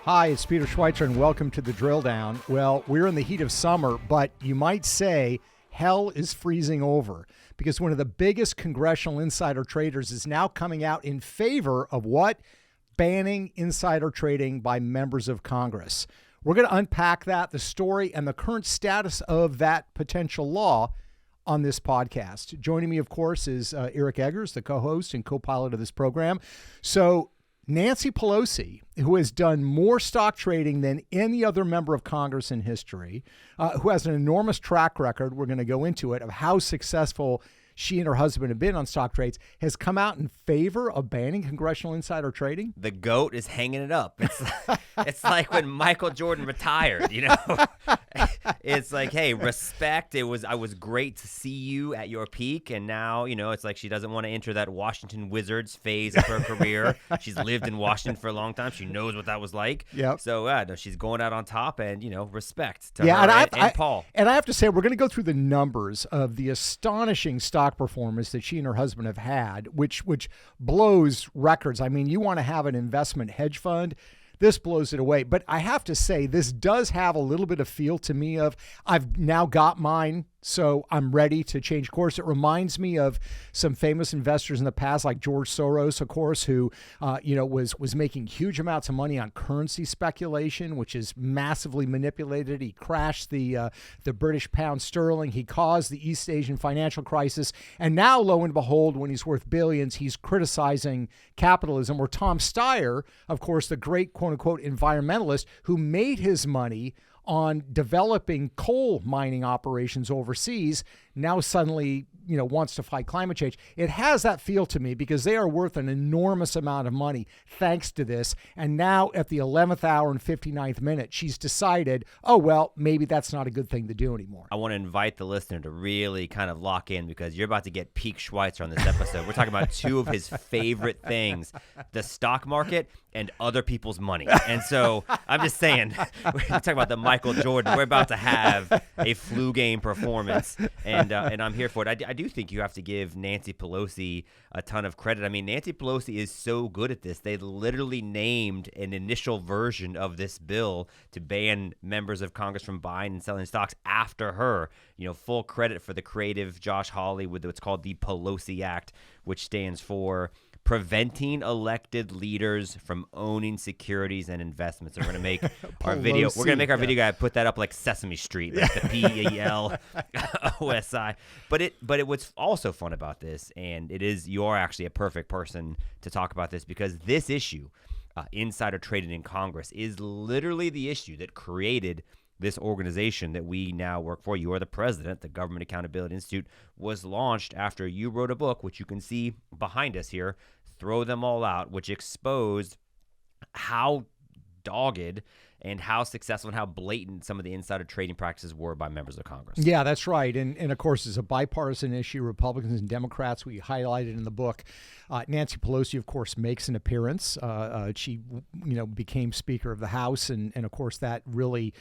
Hi, it's Peter Schweitzer, and welcome to the Drill Down. Well, we're in the heat of summer, but you might say hell is freezing over because one of the biggest congressional insider traders is now coming out in favor of what? Banning insider trading by members of Congress. We're going to unpack that, the story, and the current status of that potential law on this podcast. Joining me, of course, is Eric Eggers, the co-host and co-pilot of this program. So Nancy Pelosi, who has done more stock trading than any other member of Congress in history, who has an enormous track record, we're going to go into it, of how successful she and her husband have been on stock trades, has come out in favor of banning congressional insider trading. The GOAT is hanging it up. It's like when Michael Jordan retired, you know? It's like, hey, respect. I was great to see you at your peak, and now, you know, it's like she doesn't want to enter that Washington Wizards phase of her career. She's lived in Washington for a long time. She knows what that was like. Yep. So, no, she's going out on top, and, you know, respect to her and Paul. And I have to say, we're going to go through the numbers of the astonishing stock performance that she and her husband have had, which blows records. I mean, you want to have an investment hedge fund, this blows it away. But I have to say, this does have a little bit of feel to me of, I've now got mine, so I'm ready to change course. It reminds me of some famous investors in the past, like George Soros, of course, who was making huge amounts of money on currency speculation, which is massively manipulated. He crashed the British pound sterling. He caused the East Asian financial crisis. And now, lo and behold, when he's worth billions, he's criticizing capitalism. Or Tom Steyer, of course, the great quote-unquote environmentalist who made his money on developing coal mining operations overseas, now suddenly, you know, wants to fight climate change. It has that feel to me because they are worth an enormous amount of money thanks to this. And now at the 11th hour and 59th minute, she's decided, oh, well, maybe that's not a good thing to do anymore. I want to invite the listener to really kind of lock in because you're about to get peak Schweitzer on this episode. We're talking about two of his favorite things, the stock market and other people's money. And so I'm just saying, we're talking about the Michael Jordan. We're about to have a flu game performance, and I'm here for it. I do think you have to give Nancy Pelosi a ton of credit. I mean, Nancy Pelosi is so good at this. They literally named an initial version of this bill to ban members of Congress from buying and selling stocks after her. You know, full credit for the creative Josh Hawley with what's called the Pelosi Act, which stands for preventing elected leaders from owning securities and investments. We're going to make our video. We're going to make our video guy put that up like Sesame Street, like the PELOSI. But what's also fun about this, and you are actually a perfect person to talk about this because this issue, insider trading in Congress, is literally the issue that created this organization that we now work for. You are the president. The Government Accountability Institute was launched after you wrote a book, which you can see behind us here, Throw Them All Out, which exposed how dogged and how successful and how blatant some of the insider trading practices were by members of Congress. Yeah, that's right. And of course, it's a bipartisan issue. Republicans and Democrats, we highlighted in the book. Nancy Pelosi, of course, makes an appearance. She, became Speaker of the House. And of course, that really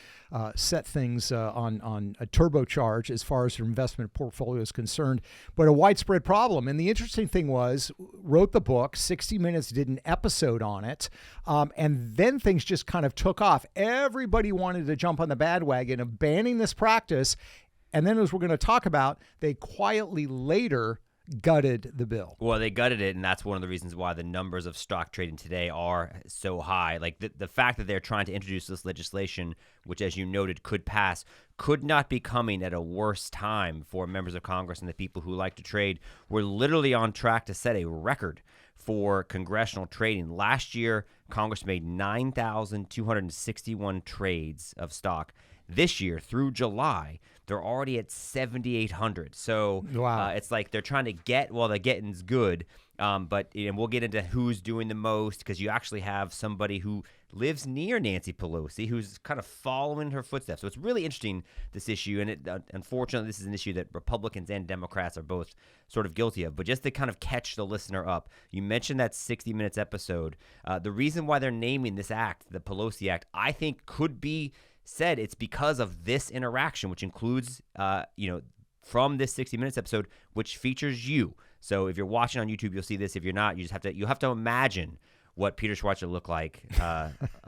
set things on a turbocharge as far as her investment portfolio is concerned. But a widespread problem. And the interesting thing was, wrote the book, 60 Minutes did an episode on it. And then things just kind of took off. Everybody wanted to jump on the bandwagon of banning this practice. And then, as we're going to talk about, they quietly later gutted the bill. Well, they gutted it, and that's one of the reasons why the numbers of stock trading today are so high. Like the fact that they're trying to introduce this legislation, which, as you noted, could pass, could not be coming at a worse time for members of Congress and the people who like to trade. We're literally on track to set a record for congressional trading. Last year, Congress made 9,261 trades of stock. This year, through July, they're already at 7,800. So wow. It's like they're trying to get, well, the getting's good. But we'll get into who's doing the most because you actually have somebody who lives near Nancy Pelosi who's kind of following her footsteps. So it's really interesting, this issue. And unfortunately, this is an issue that Republicans and Democrats are both sort of guilty of. But just to kind of catch the listener up, you mentioned that 60 Minutes episode. The reason why they're naming this act, the Pelosi Act, I think could be said it's because of this interaction, which includes, from this 60 Minutes episode, which features you. So if you're watching on YouTube, you'll see this. If you're not, you'll have to imagine what Peter Schweitzer looked like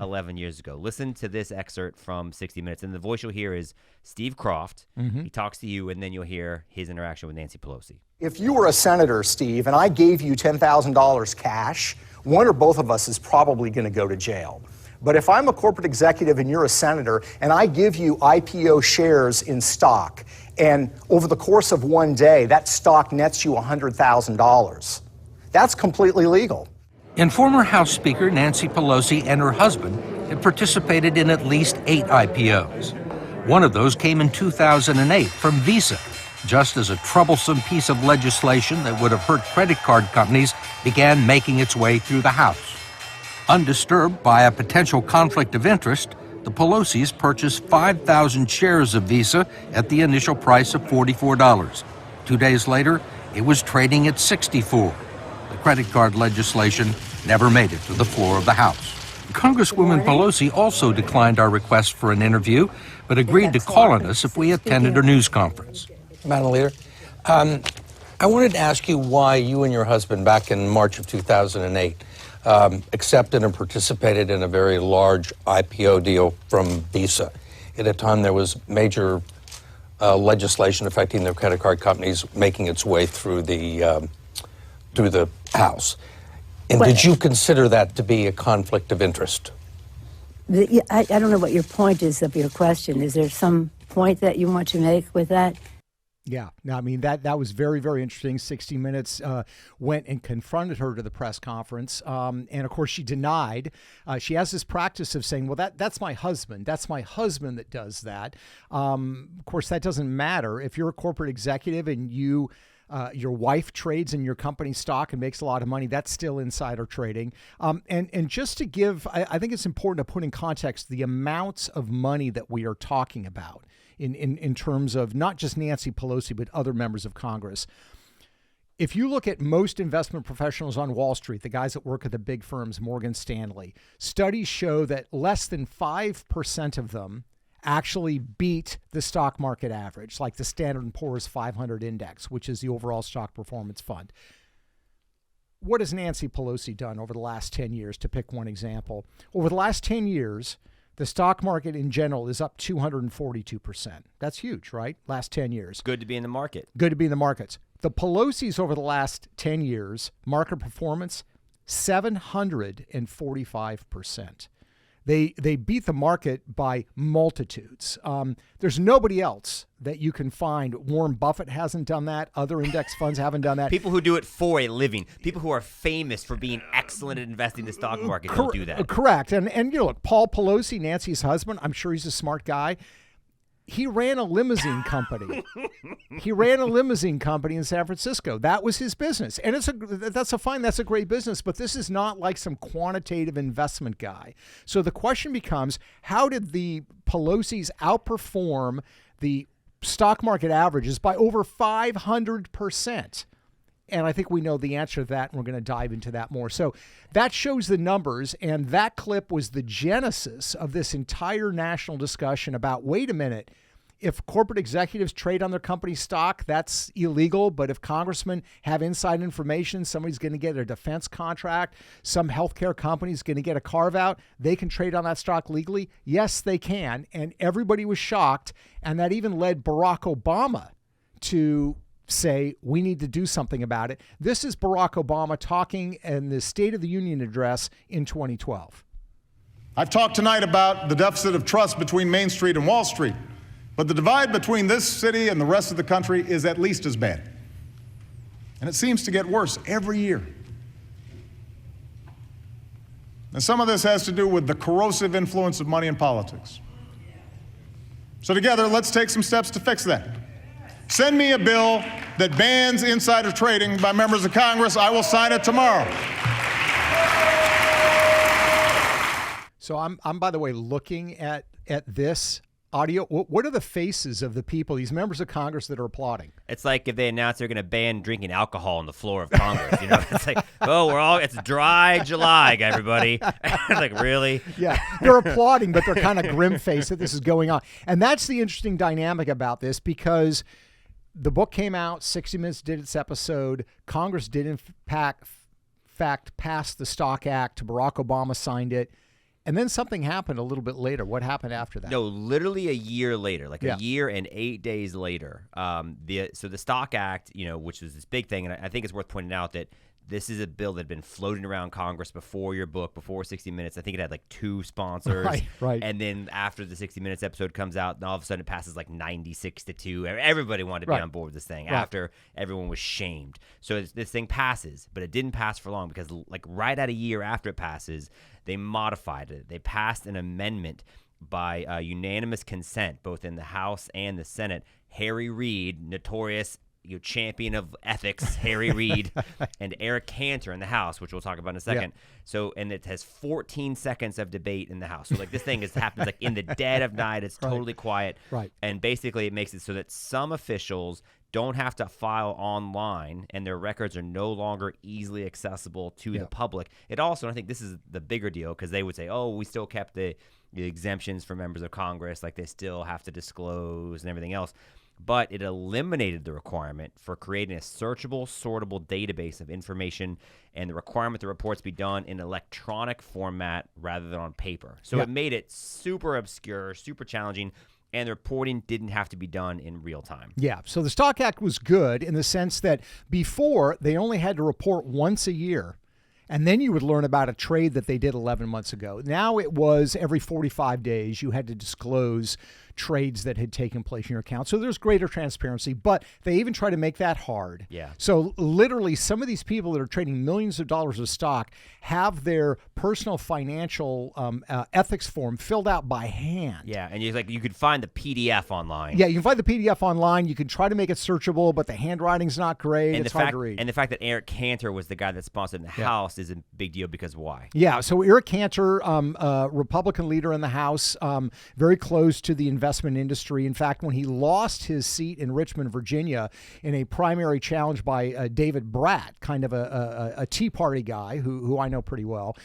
11 years ago. Listen to this excerpt from 60 Minutes, and the voice you'll hear is Steve Kroft. He talks to you, and then you'll hear his interaction with Nancy Pelosi. If you were a senator, Steve, and I gave you $10,000 cash, one or both of us is probably going to go to jail. But if I'm a corporate executive and you're a senator, and I give you IPO shares in stock, and over the course of one day, that stock nets you $100,000, that's completely legal. And former House Speaker Nancy Pelosi and her husband had participated in at least 8 IPOs. One of those came in 2008 from Visa, just as a troublesome piece of legislation that would have hurt credit card companies began making its way through the House. Undisturbed by a potential conflict of interest, the Pelosis purchased 5,000 shares of Visa at the initial price of $44. 2 days later, it was trading at $64. The credit card legislation never made it to the floor of the House. Congresswoman Pelosi also declined our request for an interview, but agreed to call on us if we attended a news conference. Madam Leader, I wanted to ask you why you and your husband, back in March of 2008, accepted and participated in a very large IPO deal from Visa. At a time there was major legislation affecting the credit card companies making its way through the House. And did you consider that to be a conflict of interest? I don't know what your point is of your question. Is there some point that you want to make with that? Yeah, no, I mean, that was very, very interesting. 60 Minutes went and confronted her to the press conference. And of course, she denied. She has this practice of saying, well, that's my husband. That's my husband that does that. Of course, that doesn't matter. If you're a corporate executive and your wife trades in your company stock and makes a lot of money, that's still insider trading. And just to give, I think it's important to put in context the amounts of money that we are talking about in terms of not just Nancy Pelosi, but other members of Congress. If you look at most investment professionals on Wall Street, the guys that work at the big firms, Morgan Stanley, studies show that less than 5% of them actually beat the stock market average, like the Standard & Poor's 500 index, which is the overall stock performance fund. What has Nancy Pelosi done over the last 10 years, to pick one example? Over the last 10 years, the stock market in general is up 242%. That's huge, right? Last 10 years. Good to be in the market. Good to be in the markets. The Pelosi's over the last 10 years, market performance, 745%. They beat the market by multitudes. There's nobody else that you can find. Warren Buffett hasn't done that. Other index funds haven't done that. People who do it for a living, people who are famous for being excellent at investing in the stock market don't do that. Correct. And you know, look, Paul Pelosi, Nancy's husband, I'm sure he's a smart guy. He ran a limousine company. He ran a limousine company in San Francisco. That was his business. And that's a great business, but this is not like some quantitative investment guy. So the question becomes, how did the Pelosi's outperform the stock market averages by over 500%? And I think we know the answer to that, and we're going to dive into that more. So that shows the numbers, and that clip was the genesis of this entire national discussion about, wait a minute, if corporate executives trade on their company stock, that's illegal. But if congressmen have inside information, somebody's going to get a defense contract, some healthcare company's going to get a carve-out, they can trade on that stock legally? Yes, they can. And everybody was shocked, and that even led Barack Obama to say, we need to do something about it. This is Barack Obama talking in the State of the Union address in 2012. I've talked tonight about the deficit of trust between Main Street and Wall Street, but the divide between this city and the rest of the country is at least as bad. And it seems to get worse every year. And some of this has to do with the corrosive influence of money in politics. So together, let's take some steps to fix that. Send me a bill that bans insider trading by members of Congress. I will sign it tomorrow. So I'm by the way, looking at this audio. What are the faces of the people, these members of Congress that are applauding? It's like if they announce they're going to ban drinking alcohol on the floor of Congress. You know, it's like, oh, it's dry July, everybody. Like, really? Yeah, they're applauding, but they're kind of grim-faced that this is going on. And that's the interesting dynamic about this, because the book came out, 60 Minutes did its episode, Congress did in fact fact, passed the Stock Act. Barack Obama signed it. And then something happened a little bit later. What happened after that? No, literally a year later, like Yeah. a year and 8 days later. So the Stock Act, which was this big thing, and I think it's worth pointing out that this is a bill that had been floating around Congress before your book, before 60 Minutes. I think it had like 2 sponsors. Right. And then after the 60 Minutes episode comes out, all of a sudden it passes like 96-2. Everybody wanted to be on board with this thing after everyone was shamed. So this thing passes, but it didn't pass for long because like right at a year after it passes, they modified it. They passed an amendment by unanimous consent, both in the House and the Senate. Harry Reid, notorious champion of ethics, Harry Reid, and Eric Cantor in the House, which we'll talk about in a second. So, and it has 14 seconds of debate in the House. So, like, this thing happens like in the dead of night. It's totally quiet. Right. And basically, it makes it so that some officials don't have to file online, and their records are no longer easily accessible to the public. It also, and I think this is the bigger deal, because they would say, oh, we still kept the exemptions for members of Congress, like they still have to disclose and everything else. But it eliminated the requirement for creating a searchable, sortable database of information and the requirement the reports be done in electronic format rather than on paper. So it made it super obscure, super challenging, and the reporting didn't have to be done in real time. Yeah, so the Stock Act was good in the sense that before they only had to report once a year, and then you would learn about a trade that they did 11 months ago. Now it was every 45 days you had to disclose trades that had taken place in your account. So there's greater transparency, but they even try to make that hard. Yeah. So literally some of these people that are trading millions of dollars of stock have their personal financial ethics form filled out by hand. Yeah, and you could find the PDF online. Yeah, you can find the PDF online. You can try to make it searchable, but the handwriting's not great. And it's hard to read. And the fact that Eric Cantor was the guy that sponsored in the House is a big deal, because why? Yeah, so Eric Cantor, Republican leader in the House, very close to the investment industry. In fact, when he lost his seat in Richmond, Virginia, in a primary challenge by David Bratt, kind of a Tea Party guy who I know pretty well,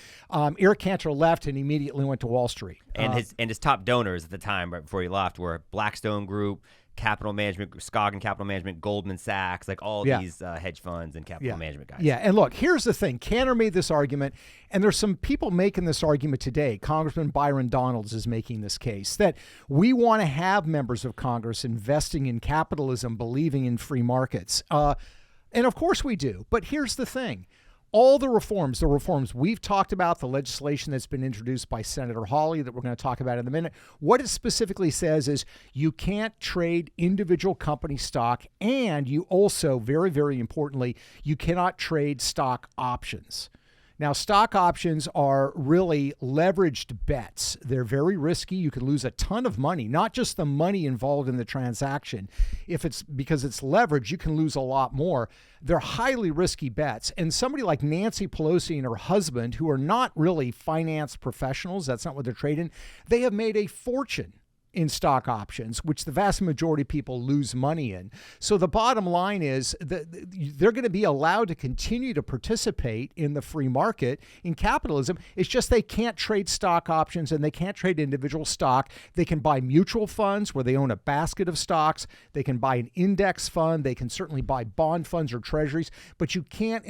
Eric Cantor left and immediately went to Wall Street. And his top donors at the time, right before he left, were Blackstone Group, Capital Management, Scoggin Capital Management, Goldman Sachs, like all these hedge funds and capital management guys. Yeah, and look, here's the thing. Cantor made this argument, and there's some people making this argument today. Congressman Byron Donalds is making this case that we want to have members of Congress investing in capitalism, believing in free markets. And of course we do. But here's the thing. All the reforms we've talked about, the legislation that's been introduced by Senator Hawley that we're going to talk about in a minute, what it specifically says is you can't trade individual company stock, and you also, very, very importantly, you cannot trade stock options. Now, stock options are really leveraged bets. They're very risky. You can lose a ton of money, not just the money involved in the transaction. If it's because it's leveraged, you can lose a lot more. They're highly risky bets. And somebody like Nancy Pelosi and her husband, who are not really finance professionals, that's not what they're trading, they have made a fortune in stock options, which the vast majority of people lose money in. So the bottom line is that they're going to be allowed to continue to participate in the free market, in capitalism. It's just they can't trade stock options and they can't trade individual stock. They can buy mutual funds where they own a basket of stocks. They can buy an index fund. They can certainly buy bond funds or treasuries, but you can't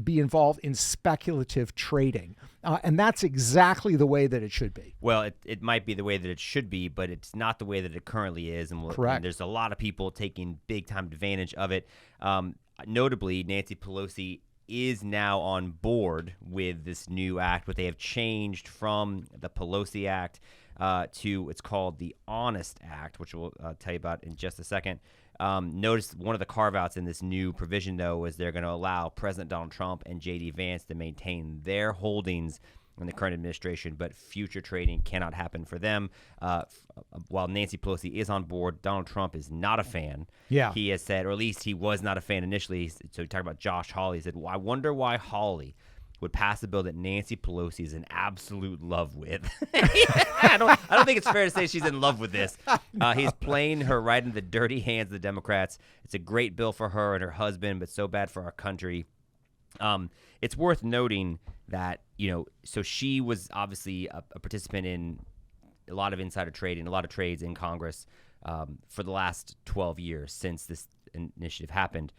be involved in speculative trading. And that's exactly the way that it should be. Well, it might be the way that it should be, but it's not the way that it currently is. Correct. And there's a lot of people taking big-time advantage of it. Notably, Nancy Pelosi is now on board with this new act, but they have changed from the Pelosi Act to, it's called the Honest Act, which we'll tell you about in just a second. Notice one of the carve-outs in this new provision, though, is they're going to allow President Donald Trump and J.D. Vance to maintain their holdings in the current administration, but future trading cannot happen for them. While Nancy Pelosi is on board, Donald Trump is not a fan. Yeah. He has said, or at least he was not a fan initially. So he talked about Josh Hawley. He said, well, I wonder why Hawley would pass a bill that Nancy Pelosi is in absolute love with. I don't think it's fair to say she's in love with this. He's playing her right into the dirty hands of the Democrats. It's a great bill for her and her husband, but so bad for our country. It's worth noting that, so she was obviously a participant in a lot of insider trading, a lot of trades in Congress for the last 12 years since this initiative happened.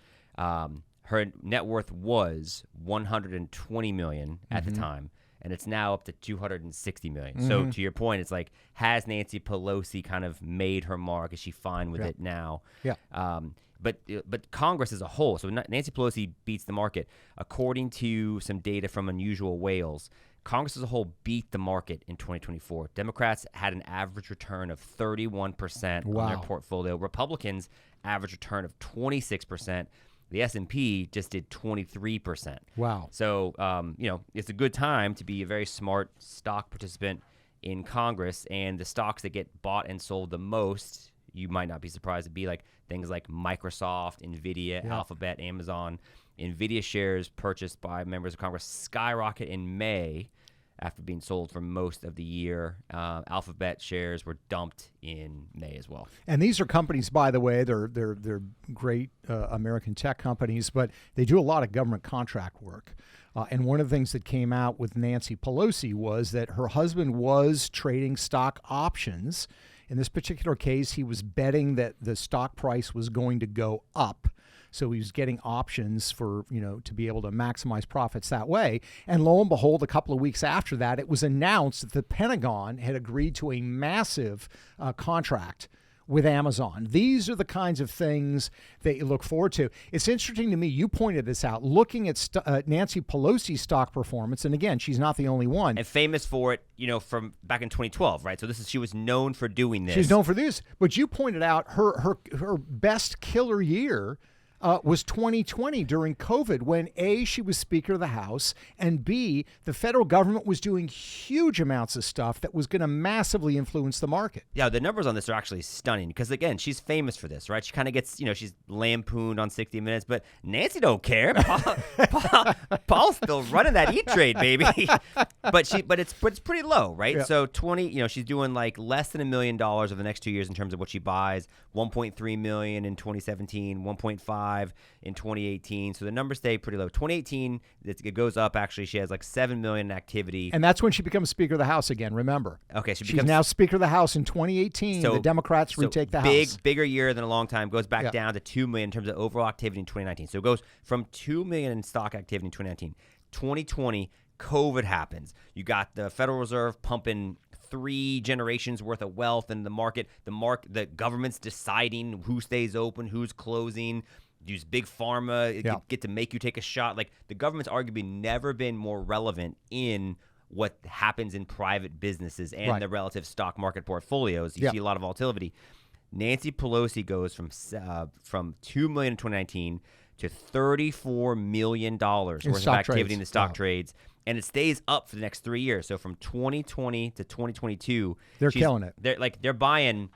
her net worth was $120 million at the time, and it's now up to $260 million. So to your point, it's like, has Nancy Pelosi kind of made her mark? Is she fine with it now? Yeah. But Congress as a whole, so Nancy Pelosi beats the market. According to some data from Unusual Whales, Congress as a whole beat the market in 2024. Democrats had an average return of 31% on their portfolio. Republicans average return of 26%. The S&P just did 23%. Wow. So, it's a good time to be a very smart stock participant in Congress. And the stocks that get bought and sold the most, you might not be surprised to be like things like Microsoft, NVIDIA, Alphabet, Amazon. NVIDIA shares purchased by members of Congress skyrocket in May after being sold for most of the year. Alphabet shares were dumped in May as well. And these are companies, by the way, they're great American tech companies, but they do a lot of government contract work. And one of the things that came out with Nancy Pelosi was that her husband was trading stock options. In this particular case, he was betting that the stock price was going to go up. So he was getting options for, to be able to maximize profits that way. And lo and behold, a couple of weeks after that, it was announced that the Pentagon had agreed to a massive contract with Amazon. These are the kinds of things that you look forward to. It's interesting to me, you pointed this out, looking at Nancy Pelosi's stock performance, and again, she's not the only one. And famous for it, from back in 2012, right? So she was known for doing this. She's known for this. But you pointed out her best killer year was 2020 during COVID, when A, she was Speaker of the House, and B, the federal government was doing huge amounts of stuff that was going to massively influence the market. Yeah, the numbers on this are actually stunning because, again, she's famous for this, right? She kind of gets, she's lampooned on 60 Minutes, but Nancy don't care. Paul's still running that E-Trade, baby. but it's pretty low, right? Yeah. So she's doing like less than $1 million over the next 2 years in terms of what she buys. 1.3 million in 2017, 1.5 in 2018. So the numbers stay pretty low. 2018, it goes up. Actually, she has like 7 million in activity, and that's when she becomes Speaker of the House again. Remember? Okay, she's now Speaker of the House in 2018. So the Democrats retake the House. Bigger year than a long time. Goes back down to 2 million in terms of overall activity in 2019. So it goes from 2 million in stock activity in 2019. 2020, COVID happens. You got the Federal Reserve pumping 3 generations worth of wealth in the market. The government's deciding who stays open, who's closing. Use big pharma, get to make you take a shot. Like, the government's arguably never been more relevant in what happens in private businesses and the relative stock market portfolios. You see a lot of volatility. Nancy Pelosi goes from $2 million in 2019 to $34 million worth of activity in the stock trades. And it stays up for the next 3 years. So from 2020 to 2022, they're killing it. They're buying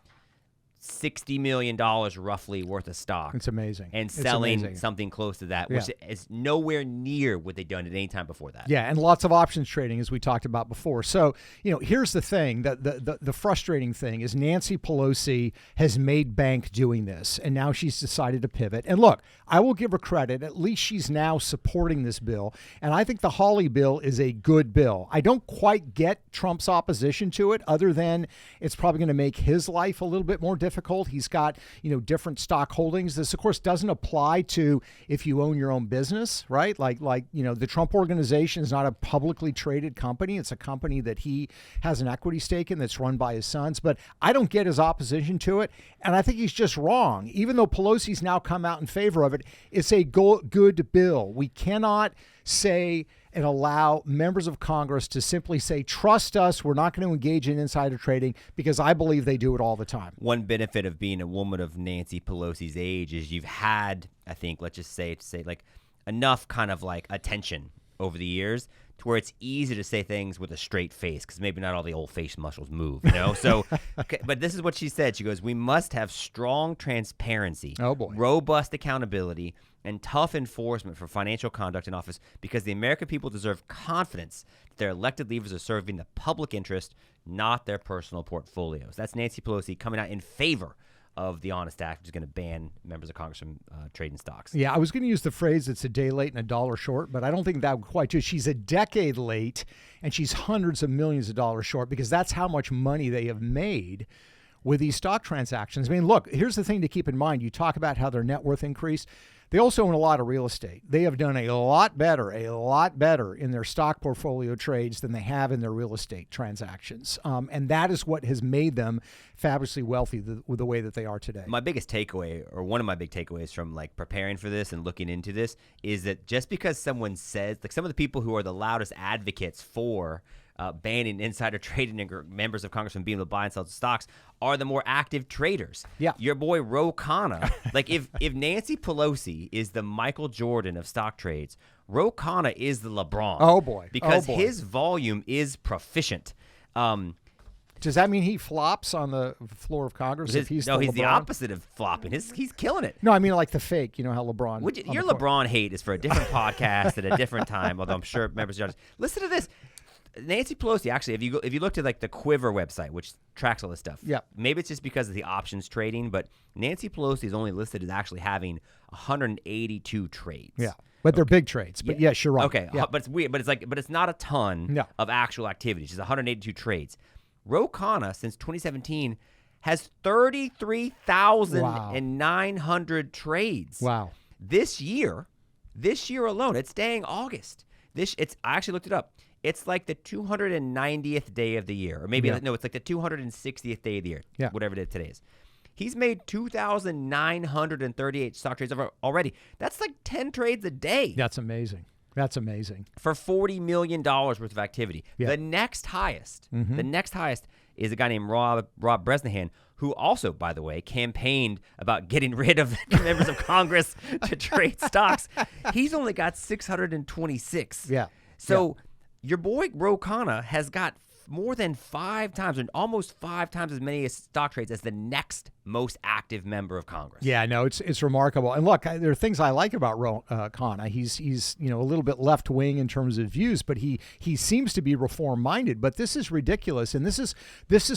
$60 million roughly worth of stock. It's amazing. And selling something close to that, which is nowhere near what they've done at any time before that. Yeah, and lots of options trading, as we talked about before. So, here's the thing. The frustrating thing is Nancy Pelosi has made bank doing this, and now she's decided to pivot. And look, I will give her credit. At least she's now supporting this bill, and I think the Hawley bill is a good bill. I don't quite get Trump's opposition to it, other than it's probably going to make his life a little bit more difficult. He's got, different stock holdings. This, of course, doesn't apply to if you own your own business, right? Like the Trump Organization is not a publicly traded company. It's a company that he has an equity stake in that's run by his sons. But I don't get his opposition to it, and I think he's just wrong. Even though Pelosi's now come out in favor of it, it's a good bill. We cannot say and allow members of Congress to simply say, trust us, we're not going to engage in insider trading, because I believe they do it all the time. One benefit of being a woman of Nancy Pelosi's age is you've had, I think, let's just say like enough kind of like attention over the years to where it's easy to say things with a straight face, because maybe not all the old face muscles move, So, but this is what she said. She goes, we must have strong transparency, robust accountability, and tough enforcement for financial conduct in office, because the American people deserve confidence that their elected leaders are serving the public interest, not their personal portfolios. That's Nancy Pelosi coming out in favor of the Honest Act, which is going to ban members of Congress from trading stocks. Yeah, I was going to use the phrase it's a day late and a dollar short, but I don't think that would quite do it. She's a decade late, and she's hundreds of millions of dollars short, because that's how much money they have made with these stock transactions. I mean, look, here's the thing to keep in mind. You talk about how their net worth increased. They also own a lot of real estate. They have done a lot better in their stock portfolio trades than they have in their real estate transactions. And that is what has made them fabulously wealthy with the way that they are today. My biggest takeaway, or one of my big takeaways from like preparing for this and looking into this, is that just because someone says, like some of the people who are the loudest advocates for banning insider trading and members of Congress from being able to buy and sell stocks are the more active traders. Yeah. Your boy Khanna, like if Nancy Pelosi is the Michael Jordan of stock trades, Khanna is the LeBron. Oh, boy. Because Oh, boy. his volume is proficient. Does that mean he flops on the floor of Congress if he's he's the LeBron? opposite of flopping. He's killing it. No, I mean like the fake. You know how LeBron. Your LeBron hate is for a different podcast at a different time, although I'm sure members of the audience. Listen to this. Nancy Pelosi, actually, if you looked at like the Quiver website, which tracks all this stuff, yeah, maybe it's just because of the options trading, but Nancy Pelosi is only listed as actually having 182 trades. Yeah, but they're big trades. But yes, you're right. Okay, yeah. but it's weird. But it's not a ton of actual activity. She's 182 trades. Khanna, since 2017, has 33,900 trades. Wow. This year alone, it's dang August. I actually looked it up. It's like the 290th day of the year, or maybe no, it's like the 260th day of the year. Yeah. Whatever today is. He's made 2,938 stock trades already. That's like 10 trades a day. That's amazing. That's amazing. For $40 million worth of activity. Yeah. The next highest is a guy named Rob Bresnahan, who also, by the way, campaigned about getting rid of members of Congress to trade stocks. He's only got 626. Yeah. So your boy Khanna has got more than 5 times, and almost 5 times as many stock trades as the next most active member of Congress. Yeah, no, it's remarkable. And look, there are things I like about Khanna. He's a little bit left wing in terms of views, but he seems to be reform minded. But this is ridiculous, and this is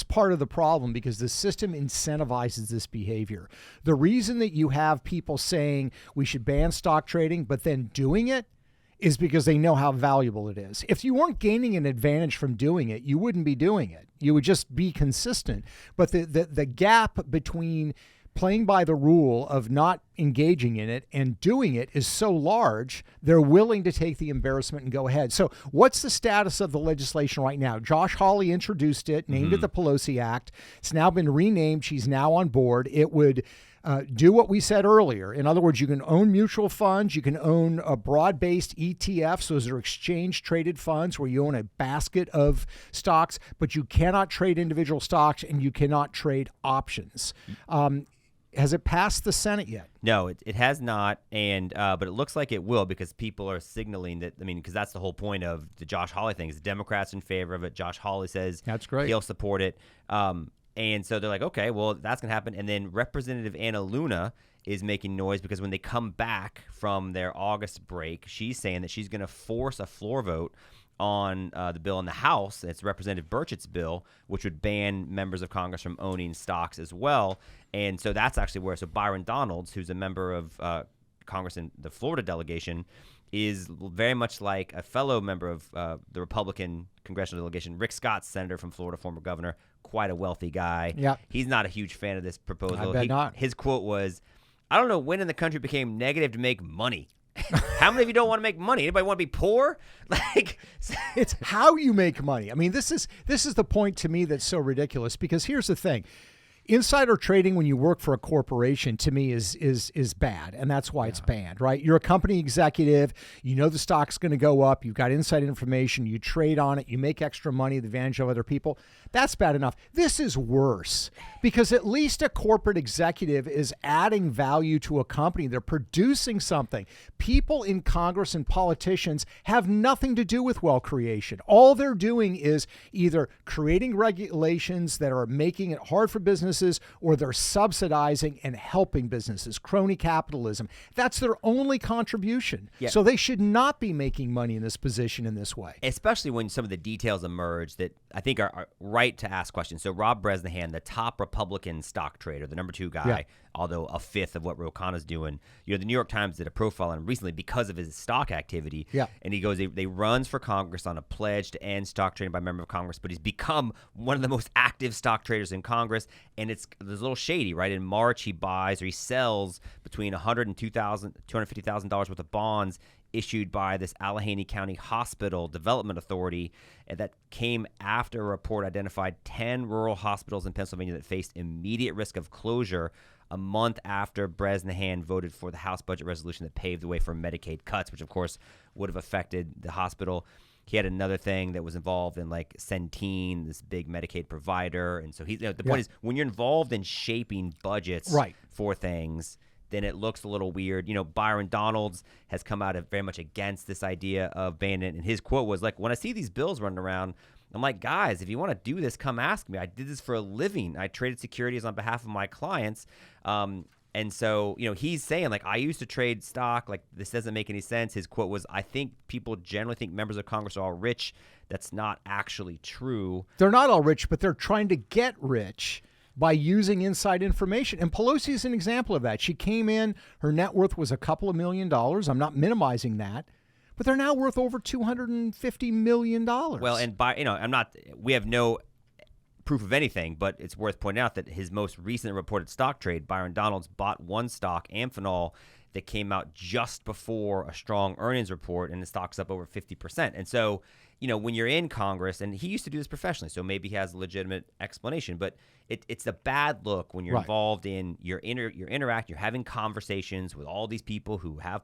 part of the problem because the system incentivizes this behavior. The reason that you have people saying we should ban stock trading, but then doing it, is because they know how valuable it is. If you weren't gaining an advantage from doing it, you wouldn't be doing it. You would just be consistent. But the gap between playing by the rule of not engaging in it and doing it is so large, they're willing to take the embarrassment and go ahead. So what's the status of the legislation right now? Josh Hawley introduced it, named it the Pelosi Act. It's now been renamed. She's now on board. It would do what we said earlier. In other words, you can own mutual funds. You can own a broad-based ETFs. Those are exchange-traded funds where you own a basket of stocks, but you cannot trade individual stocks and you cannot trade options. Has it passed the Senate yet? No, it has not, and but it looks like it will because people are signaling that. I mean, because that's the whole point of the Josh Hawley thing. Is the Democrats in favor of it? Josh Hawley says that's great. He'll support it. And so they're like, okay, well, that's going to happen. And then Representative Anna Luna is making noise because when they come back from their August break, she's saying that she's going to force a floor vote on the bill in the House. It's Representative Burchett's bill, which would ban members of Congress from owning stocks as well. And so that's actually where, so Byron Donalds, who's a member of Congress in the Florida delegation, is very much like a fellow member of the Republican congressional delegation, Rick Scott, senator from Florida, former governor, quite a wealthy guy. Yeah. He's not a huge fan of this proposal. I bet not. His quote was, I don't know when in the country became negative to make money. How many of you don't want to make money? Anybody want to be poor? Like, it's how you make money. I mean, this is the point to me that's so ridiculous because here's the thing. Insider trading when you work for a corporation to me is bad, and that's why it's banned, right? You're a company executive, you know the stock's going to go up, you've got inside information, you trade on it, you make extra money, the advantage of other people. That's bad enough. This is worse because at least a corporate executive is adding value to a company. They're producing something. People in Congress and politicians have nothing to do with wealth creation. All they're doing is either creating regulations that are making it hard for businesses or they're subsidizing and helping businesses. Crony capitalism. That's their only contribution. Yeah. So they should not be making money in this position in this way. Especially when some of the details emerge that I think are right to ask questions. So Rob Bresnahan, the top Republican stock trader, the number 2 guy, although a fifth of what Khanna's doing. The New York Times did a profile on him recently because of his stock activity. Yeah. And he goes, they runs for Congress on a pledge to end stock trading by a member of Congress, but he's become one of the most active stock traders in Congress. And there's a little shady, right? In March, he buys or he sells between $250,000 worth of bonds issued by this Allegheny County Hospital Development Authority, and that came after a report identified 10 rural hospitals in Pennsylvania that faced immediate risk of closure a month after Bresnahan voted for the House budget resolution that paved the way for Medicaid cuts, which of course would have affected the hospital. He had another thing that was involved in like Centene, this big Medicaid provider. And so the point is, when you're involved in shaping budgets for things, then it looks a little weird. Byron Donalds has come out very much against this idea of banning it. And his quote was like, when I see these bills running around, I'm like, guys, if you want to do this, come ask me. I did this for a living. I traded securities on behalf of my clients. And so, he's saying, like, I used to trade stock. Like, this doesn't make any sense. His quote was, I think people generally think members of Congress are all rich. That's not actually true. They're not all rich, but they're trying to get rich by using inside information. And Pelosi is an example of that. She came in, her net worth was a couple of $1 million. I'm not minimizing that, but they're now worth over $250 million. Well, and we have no proof of anything, but it's worth pointing out that his most recent reported stock trade, Byron Donalds bought one stock, Amphenol, that came out just before a strong earnings report, and the stock's up over 50%. And so, when you're in Congress, and he used to do this professionally, so maybe he has a legitimate explanation, but it's a bad look when you're involved in you're having conversations with all these people who have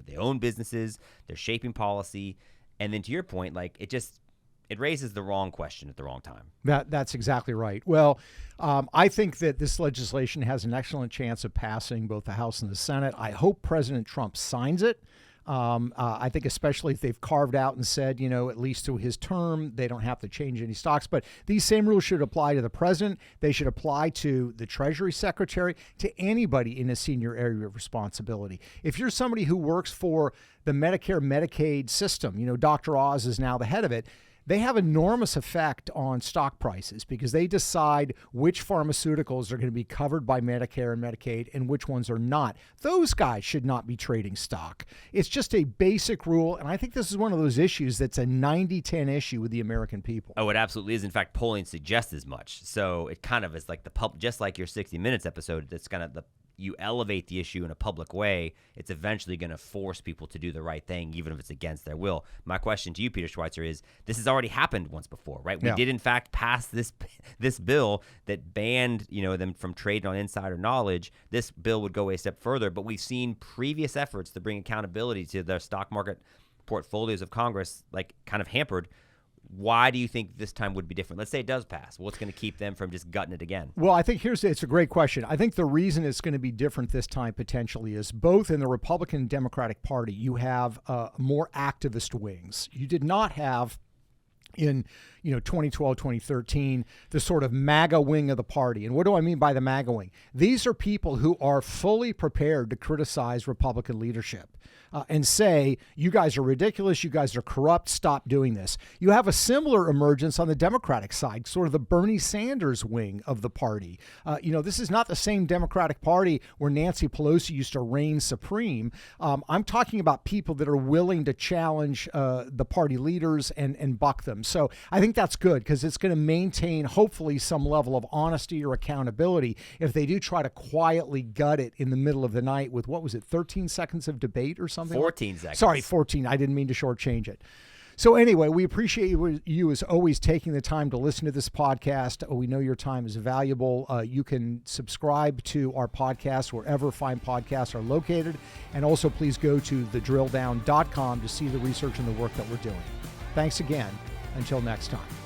they own businesses, they're shaping policy, and then to your point, like it raises the wrong question at the wrong time. That's exactly right. Well, I think that this legislation has an excellent chance of passing both the House and the Senate. I hope President Trump signs it. I think especially if they've carved out and said, at least through his term, they don't have to change any stocks. But these same rules should apply to the president. They should apply to the Treasury Secretary, to anybody in a senior area of responsibility. If you're somebody who works for the Medicare, Medicaid system, Dr. Oz is now the head of it. They have enormous effect on stock prices because they decide which pharmaceuticals are going to be covered by Medicare and Medicaid and which ones are not. Those guys should not be trading stock. It's just a basic rule, and I think this is one of those issues that's a 90-10 issue with the American people. Oh, it absolutely is. In fact, polling suggests as much. So it kind of is like just like your 60 Minutes episode, that's kind of you elevate the issue in a public way, it's eventually going to force people to do the right thing, even if it's against their will. My question to you, Peter Schweitzer, is this has already happened once before, right? We did, in fact, pass this bill that banned them from trading on insider knowledge. This bill would go a step further, but we've seen previous efforts to bring accountability to the stock market portfolios of Congress, like kind of hampered. Why do you think this time would be different? Let's say it does pass. What's going to keep them from just gutting it again? Well, I think it's a great question. I think the reason it's going to be different this time potentially is both in the Republican and Democratic Party, you have more activist wings. You did not have in 2012, 2013, the sort of MAGA wing of the party. And what do I mean by the MAGA wing? These are people who are fully prepared to criticize Republican leadership and say, you guys are ridiculous, you guys are corrupt, stop doing this. You have a similar emergence on the Democratic side, sort of the Bernie Sanders wing of the party. This is not the same Democratic Party where Nancy Pelosi used to reign supreme. I'm talking about people that are willing to challenge the party leaders and buck them. So I think that's good because it's going to maintain, hopefully, some level of honesty or accountability if they do try to quietly gut it in the middle of the night with, 13 seconds of debate or something? 14 seconds. Sorry, 14. I didn't mean to shortchange it. So anyway, we appreciate you as always taking the time to listen to this podcast. We know your time is valuable. You can subscribe to our podcast wherever fine podcasts are located. And also please go to thedrilldown.com to see the research and the work that we're doing. Thanks again. Until next time.